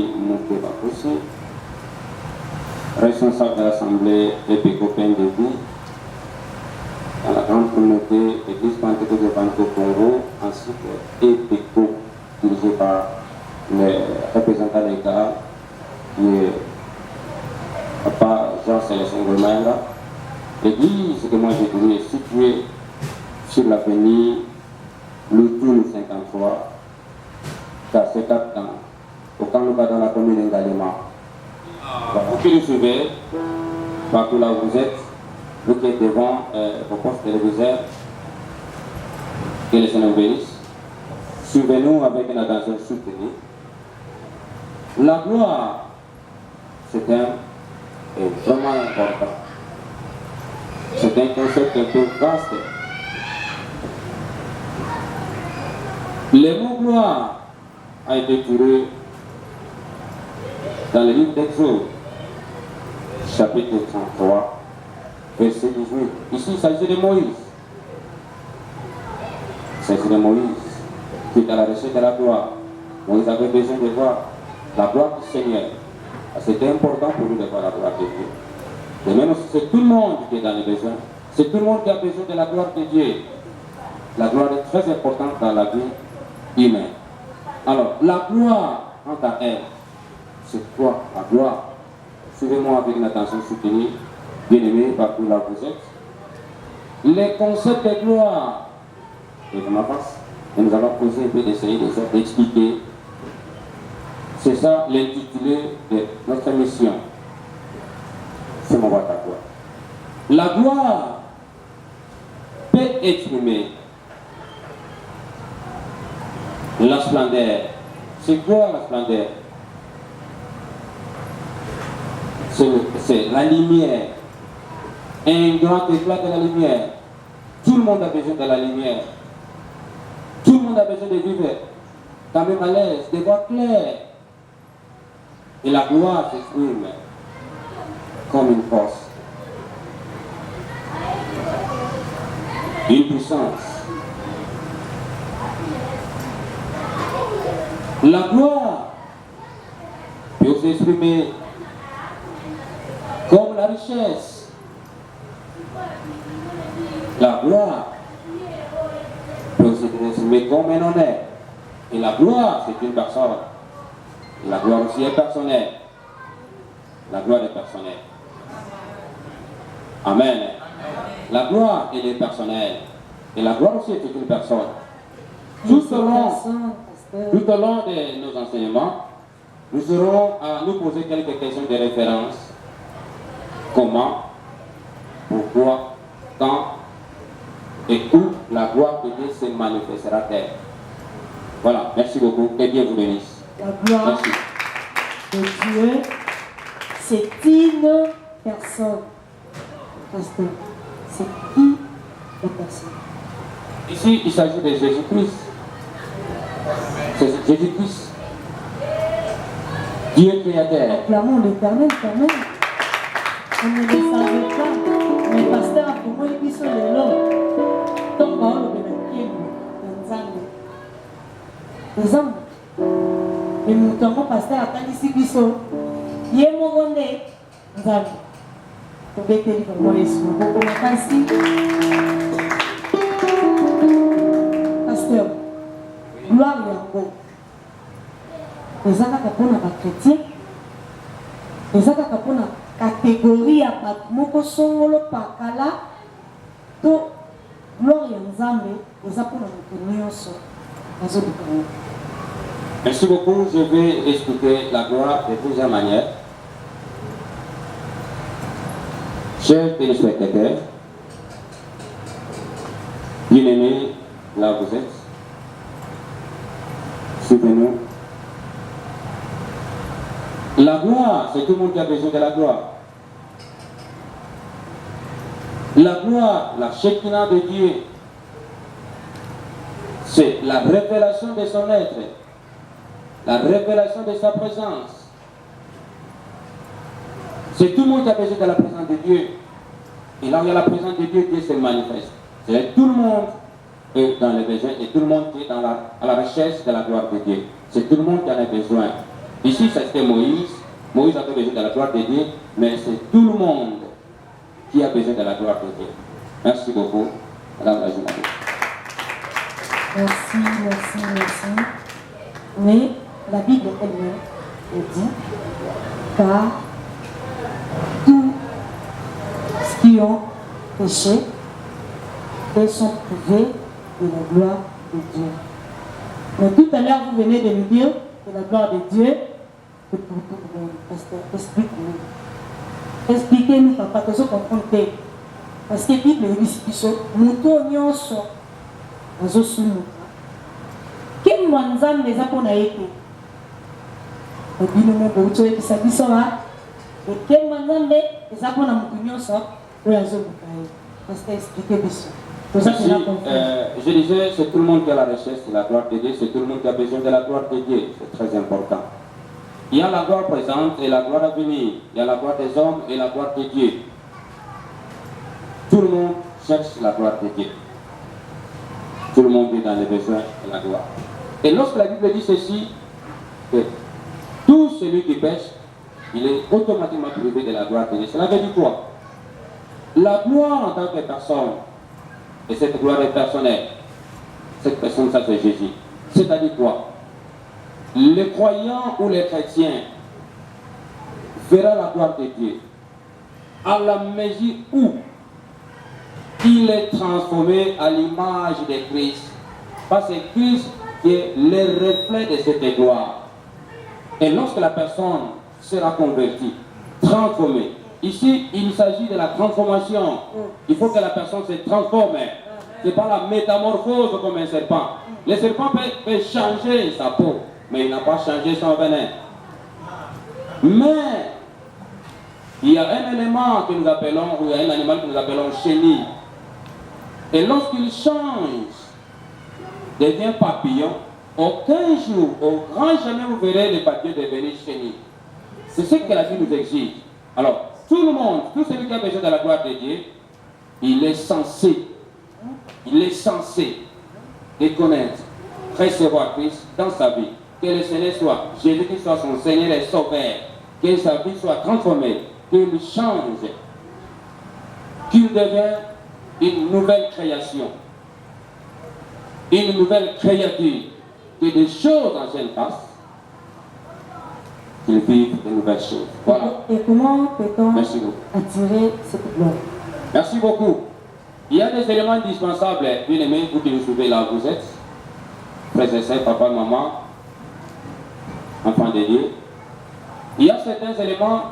Denis Mouké-Bakoussou, responsable de l'Assemblée Épécopaine de Vie, dans la grande communauté Église Pentecôte de Banco-Congo, ainsi que EPECO, dirigé par le représentant légal, qui est Papa Jean-Célestin Gomenga. L'église que moi j'ai trouvée est située sur l'avenue Loutoun 53, Cassé 4 ans, au Kanouba dans la commune d'Ngalema. Vous qui le suivez, partout là où vous êtes, vous qui êtes devant vos postes téléviseurs, que les Seigneur bénisse, suivez-nous avec une attention soutenue. La gloire, c'est vraiment important. C'est un concept un peu vaste. Le mot gloire a été tiré dans le livre d'Exode, chapitre 33, verset 18. Ici, il s'agit de Moïse. Il s'agit de Moïse qui est à la recherche de la gloire. Moïse avait besoin de voir la gloire du Seigneur. C'était important pour lui de voir la gloire de Dieu. Et même si c'est tout le monde qui est dans les besoins, c'est tout le monde qui a besoin de la gloire de Dieu. La gloire est très importante dans la vie humaine. Alors, la gloire, quant à elle, c'est quoi la gloire? Suivez-moi avec une attention soutenue, bien-aimés, partout là où vous êtes. Les concepts de gloire, et de ma face, et nous allons poser un peu d'essayer d'expliquer. C'est ça l'intitulé de notre mission. C'est mon voix à gloire. La gloire peut exprimer la splendeur. C'est quoi la splendeur? C'est la lumière. Un grand éclat de la lumière. Tout le monde a besoin de la lumière. Tout le monde a besoin de vivre quand même à l'aise, de voir clair. Et la gloire s'exprime comme une force, une puissance. La gloire peut s'exprimer comme la richesse. La gloire peut s'exprimer comme un honneur. Et la gloire, c'est une personne. La gloire aussi est personnelle. La gloire est personnelle. Amen. La gloire, elle est personnelle. Et la gloire aussi est une personne. Tout au long de nos enseignements, nous aurons à nous poser quelques questions de référence. Comment, pourquoi, quand et où la gloire de Dieu se manifestera-t-elle. Voilà, merci beaucoup et bien vous bénisse. La gloire de Dieu, c'est une personne. Pasteur, c'est qui la personne? Ici, il s'agit de Jésus-Christ. C'est Jésus-Christ. Dieu créateur. Acclamons l'Éternel quand même. On ne le savait pas. Mais pasteur, pour moi, il dit sur le long. Donc, on va le pied dans Zambie. Et nous avons pasteur à Tanisi Bisso. Il est mon gondé. Zambie. Pour bêter pour moi, les sous. Pour qu'on a ainsi. Pasteur, gloire et amour. Les amis qui sont chrétiens, les amis qui sont catégorie à Moko Songolo Pakala, to gloire et Nzambe, les amis qui sont Merci beaucoup. Je vais expliquer la gloire de plusieurs manières. Chers téléspectateurs, bien-aimés, là où vous êtes, suivez-nous. La gloire, c'est tout le monde qui a besoin de la gloire. La gloire, la Shekinah de Dieu, c'est la révélation de son être, la révélation de sa présence. C'est tout le monde qui a besoin de la présence de Dieu. Et là où il y a la présence de Dieu, Dieu se manifeste. C'est tout le monde est dans les besoins et tout le monde qui est à la recherche de la gloire de Dieu. C'est tout le monde qui en a besoin. Ici, c'était Moïse. Moïse avait besoin de la gloire de Dieu, mais c'est tout le monde qui a besoin de la gloire de Dieu. Merci beaucoup, Madame la journaliste. Merci. Mais la Bible elle dit, car tous ceux qui ont péché, ils sont privés de la gloire de Dieu. Mais tout à l'heure, vous venez de nous dire que la gloire de Dieu est pour tout le monde. Pasteur, explique-nous. Expliquez-nous, papa, que vous comprenez. Parce que la Bible dit que nous sommes azosuluka ke mwanzambe eza mpona ye te obino moko outi oyebisa biso wa ke mwanzambe eza mpona motu nyonso oyo azoluka ye parce que explike biso. Je disais, c'est tout le monde qui a la recherche de la gloire de Dieu, c'est tout le monde qui a besoin de la gloire de Dieu, c'est très important. Il y a la gloire présente et la gloire à venir, il y a la gloire des hommes et la gloire de Dieu. Tout le monde cherche la gloire de Dieu. Tout le monde est dans les besoins de la gloire. Et lorsque la Bible dit ceci, que tout celui qui pêche, il est automatiquement privé de la gloire de Dieu. Cela veut dire quoi? La gloire en tant que personne, et cette gloire est personnelle, cette personne, ça c'est Jésus. C'est-à-dire quoi? Les croyants ou les chrétiens verront la gloire de Dieu à la mesure où il est transformé à l'image de Christ. Parce que Christ est le reflet de cette gloire. Et lorsque la personne sera convertie, transformée, ici il s'agit de la transformation. Il faut que la personne se transforme. Ce n'est pas la métamorphose comme un serpent. Le serpent peut changer sa peau, mais il n'a pas changé son venin. Mais il y a un élément que nous appelons, ou il y a un animal que nous appelons chenille. Et lorsqu'il change, devient papillon, aucun jour, au grand jamais, vous verrez les papillons devenir chenilles. C'est ce que la vie nous exige. Alors, tout le monde, tout celui qui a besoin de la gloire de Dieu, il est censé reconnaître, recevoir Christ dans sa vie. Que le Seigneur soit, Jésus-Christ soit son Seigneur et Sauveur, que sa vie soit transformée, qu'il change, qu'il devienne une nouvelle création, une nouvelle créature, que des choses anciennes passent, qu'ils vivent de nouvelles choses. Voilà. Et comment peut-on attirer cette gloire? Merci beaucoup. Il y a des éléments indispensables, bien aimés, vous qui nous suivez là où vous êtes, frères et sœurs, papa, maman, enfants de Dieu. Il y a certains éléments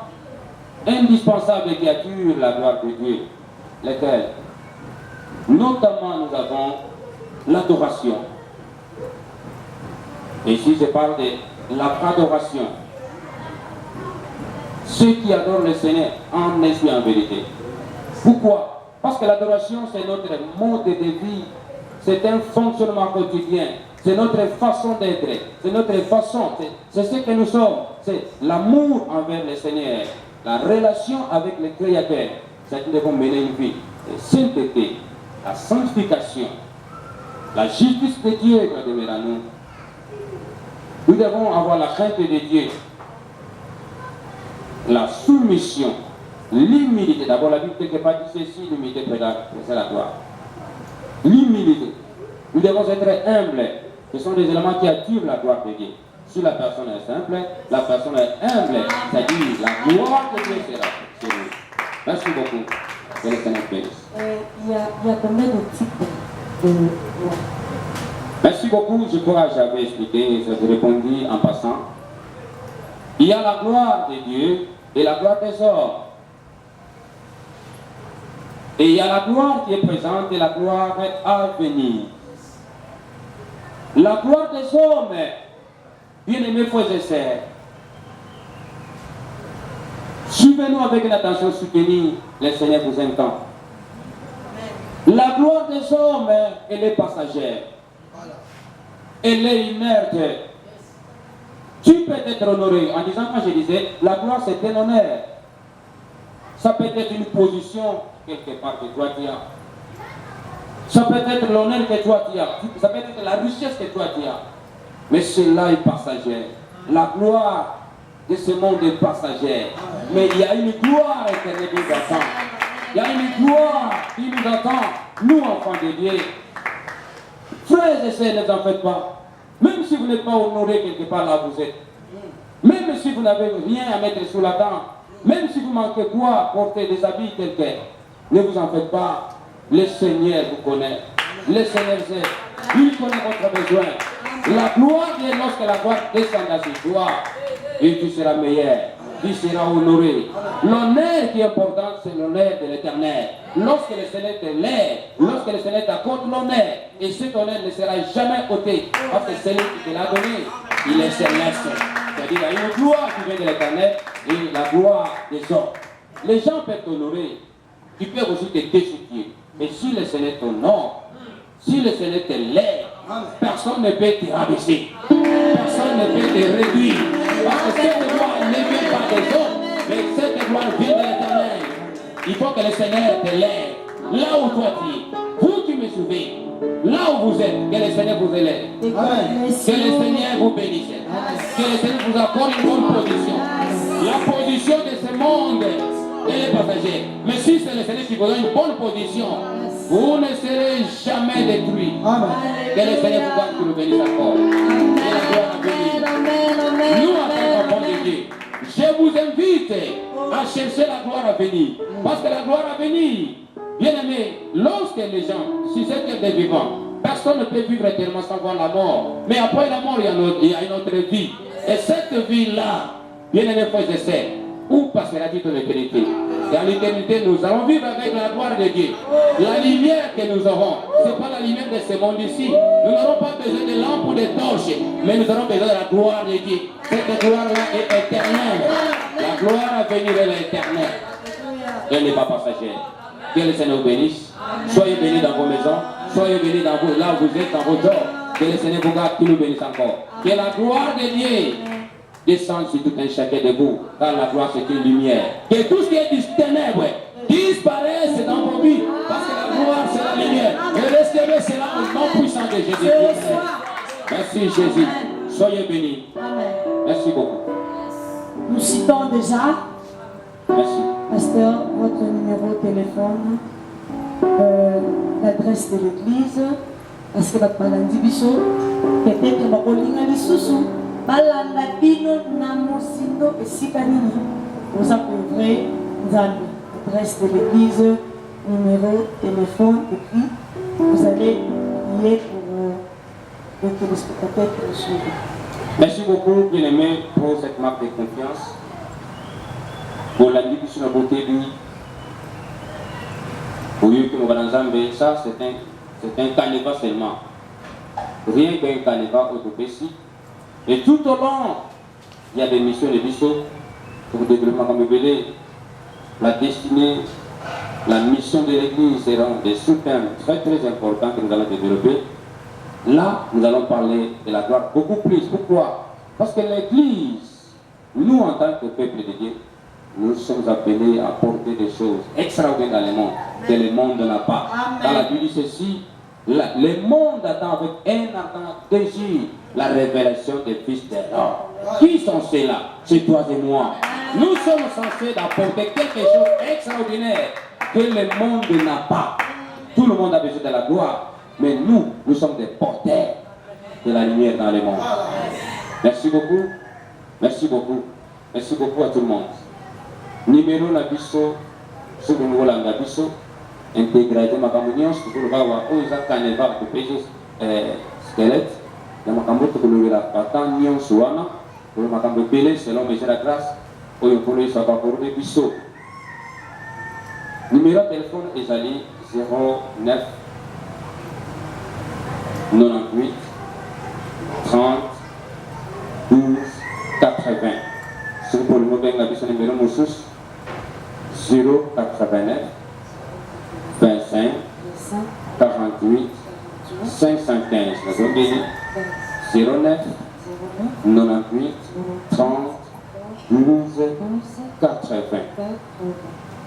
indispensables qui attirent la gloire de Dieu, lesquels notamment nous avons l'adoration. Et ici je parle de l'adoration. Ceux qui adorent le Seigneur en esprit et en vérité. Pourquoi? Parce que l'adoration c'est notre mode de vie, c'est un fonctionnement quotidien, c'est notre façon d'être, c'est notre façon, c'est ce que nous sommes, c'est l'amour envers le Seigneur, la relation avec le Créateur. C'est que nous devons mener une vie de sainteté, la sanctification, la justice de Dieu doit demeurer à nous. Nous devons avoir la crainte de Dieu, la soumission, l'humilité. D'abord, la Bible quelque part dit ceci, l'humilité c'est la gloire. L'humilité. Nous devons être humbles. Ce sont des éléments qui attirent la gloire de Dieu. Si la personne est simple, la personne est humble, c'est-à-dire la gloire de Dieu sera sur nous. Merci beaucoup. Que le Seigneur bénisse. Il y a combien de types de gloire? Merci beaucoup. Je crois que j'avais expliqué, j'ai répondu en passant. Il y a la gloire de Dieu et la gloire des hommes. Et il y a la gloire qui est présente et la gloire à venir. La gloire des hommes, bien-aimés frères et sœurs, suivez-nous avec une attention soutenue, le Seigneur vous entend. La gloire des hommes, elle est passagère. Elle est inerte. Tu peux être honoré. En disant, quand je disais, la gloire c'est un honneur. Ça peut être une position quelque part que toi tu as. Ça peut être l'honneur que toi tu as. Ça peut être la richesse que toi tu as. Mais cela est passager. La gloire de ce monde passager. Mais il y a une gloire éternelle qui nous attend. Il y a une gloire qui nous attend, nous enfants de Dieu. Frères et sœurs, ne vous en faites pas. Même si vous n'êtes pas honoré quelque part là où vous êtes. Même si vous n'avez rien à mettre sous la dent. Même si vous manquez quoi, porter des habits tels quels. Ne vous en faites pas. Le Seigneur vous connaît. Le Seigneur sait. Il connaît votre besoin. La gloire vient lorsque la gloire descend à ses doigts. Et tu seras meilleur. Tu seras honoré. L'honneur qui est important, c'est l'honneur de l'Éternel. Lorsque le Seigneur te lève, lorsque le Seigneur t'accorde l'honneur, et cet honneur ne sera jamais ôté, parce que celui qui te l'a donné, il est céleste. C'est-à-dire qu'il y a une gloire qui vient de l'Éternel et la gloire des hommes. Les gens peuvent t'honorer, tu peux aussi te déchiquer. Mais si le Seigneur t'honore, si le Seigneur te lève, personne ne peut te rabaisser. Personne ne peut te réduire. Parce que cette gloire ne vient pas des hommes, mais cette gloire vient de l'Éternel. Il faut que le Seigneur te lève. Là où toi tu es, vous qui me suivez, là où vous êtes, que le Seigneur vous élève. Que le Seigneur vous bénisse. Que le Seigneur vous accorde une bonne position. La position de ce monde, elle est passagère. Mais si c'est le Seigneur qui vous donne une bonne position, vous ne serez jamais détruit. Que le Seigneur vous garde, qui nous bénisse encore. Que la gloire à venir. Nous, en tant qu'enfants de Dieu, je vous invite à chercher la gloire à venir. Parce que la gloire à venir, bien aimé, lorsque les gens, si c'est des vivants, personne ne peut vivre éternellement sans voir la mort. Mais après la mort, il y a une autre vie. Et cette vie-là, bien aimé frères et sœurs, où passera-t-il ton éternité? Dans l'éternité, nous allons vivre avec la gloire de Dieu. La lumière que nous aurons, ce n'est pas la lumière de ce monde ici. Nous n'aurons pas besoin de lampes ou de torches, mais nous aurons besoin de la gloire de Dieu. Cette gloire-là est éternelle. La gloire à venir, elle est éternelle. Elle n'est pas passagère. Que le Seigneur vous bénisse. Soyez bénis dans vos maisons. Soyez bénis dans vos, là où vous êtes, dans vos jobs. Que le Seigneur vous garde, qu'il nous bénisse encore. Que la gloire de Dieu descende sur tout un chacun de vous. Car la gloire, c'est une lumière. Que tout ce qui est des ténèbres disparaisse dans vos vies. Parce que la gloire, c'est la lumière. Et restez c'est là au nom puissant de Jésus. Merci Jésus. Soyez bénis. Merci beaucoup. Nous citons déjà, Merci. pasteur, votre numéro de téléphone, l'adresse de l'église, parce que votre malandi biso, peut-être ma olinga lisusu, balanda bino na musindo esika nini, vous appellerez Nzambe, adresse de l'église, numéro, téléphone, et puis vous allez prier pour les téléspectateurs qui nous suivent. Merci beaucoup, bien-aimé, pour cette marque de confiance. Pour la vie sur la beauté, pour eux qui nous dans Zambé, ça c'est un carnaval seulement. Rien qu'un carnaval au Pessi. Et tout au long, il y a des missions de Bissot pour le développement comme Bélé. La destinée, la mission de l'église seront des sous-thèmes très très importants que nous allons développer. Là, nous allons parler de la gloire beaucoup plus. Pourquoi? Parce que l'église, nous en tant que peuple de Dieu, nous sommes appelés à porter des choses extraordinaires dans le monde, que le monde n'a pas. Dans la Bible dit ceci, le monde attend avec un ardent désir la révélation des fils de l'homme. Qui sont ceux-là? C'est toi et moi. Nous sommes censés apporter quelque chose d'extraordinaire que le monde n'a pas. Tout le monde a besoin de la gloire, mais nous sommes des porteurs de la lumière dans le monde. Merci beaucoup. Merci beaucoup. Merci beaucoup à tout le monde. Numéro la biso, ce que nous voulons la biso, intégralité ma communion, ce que nous voulons aux carnaval de péché squelette, la macambo que nous voulons pas nion suana, pour le macambo belé selon mes la grâce, pour le police à pour les biso. Numéro de téléphone est allé 09 98 30 12 80. C'est pour le mobile la biso numéro Moussous 089 25 48 515. La zone 09 98 30 12 80.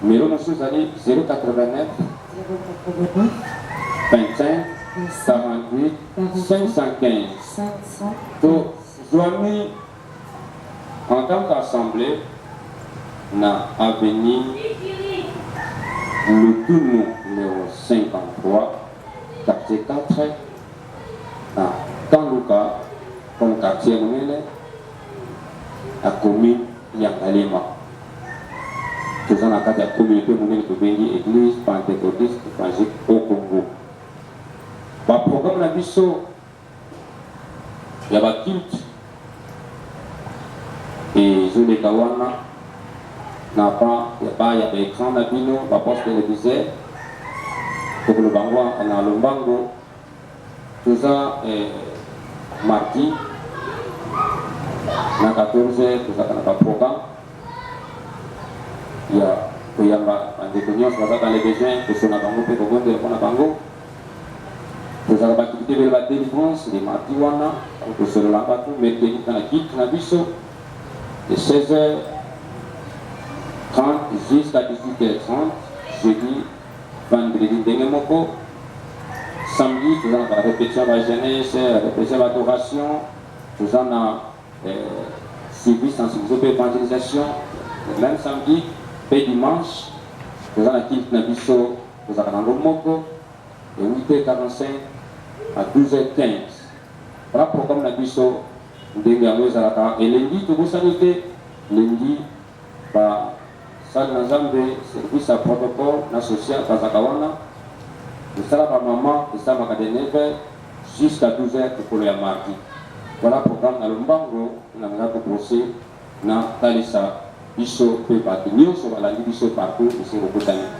Numéro Moussous allez 089 25 48 515. Donc, Joami En tant qu'assemblée, na avenue le tout numéro 53, quartier 4, à Tanluka, comme quartier monnaie, à commune Yangalema. Nous avons la communauté monnaie de l'église pentecôtiste évangélique au Congo. Le programme de Bisso, il y a un culte et je l'ai kawana. N'a pas, il y a des écrans d'abino, la poste télévisée, pour le bango, on a le bango, tout ça est mardi, na 14 heures, tout ça, on a un programme. Il y a des réunions, dans les besoins, que ce soit bango, que ce bango. Tout ça, l'activité de la délivrance, les mardis, que ce soit la bateau, mais dans la guide, dans la bisso, de 16 heures. 30 jusqu'à 18h30, jeudi, vendredi, Dengemoko, samedi, nous avons la répétition de la jeunesse, la répétition de l'adoration, nous avons suivi sensibilisation et évangélisation, le même samedi, et dimanche, nous avons la culte Nabiso, nous avons la Moko, de 8h45 à 12h15. Voilà le programme Nabiso, et lundi, tout vous sanité, lundi, ça nous avons service à protocole social à Zakawana. Nous sommes à maman, nous sommes à 9h jusqu'à 12h pour le mardi. Voilà le programme dans le Mbango, nous avons proposé dans Talisa, Bisso, Pépa, nous sommes à la Bisso partout, ici au Botanique.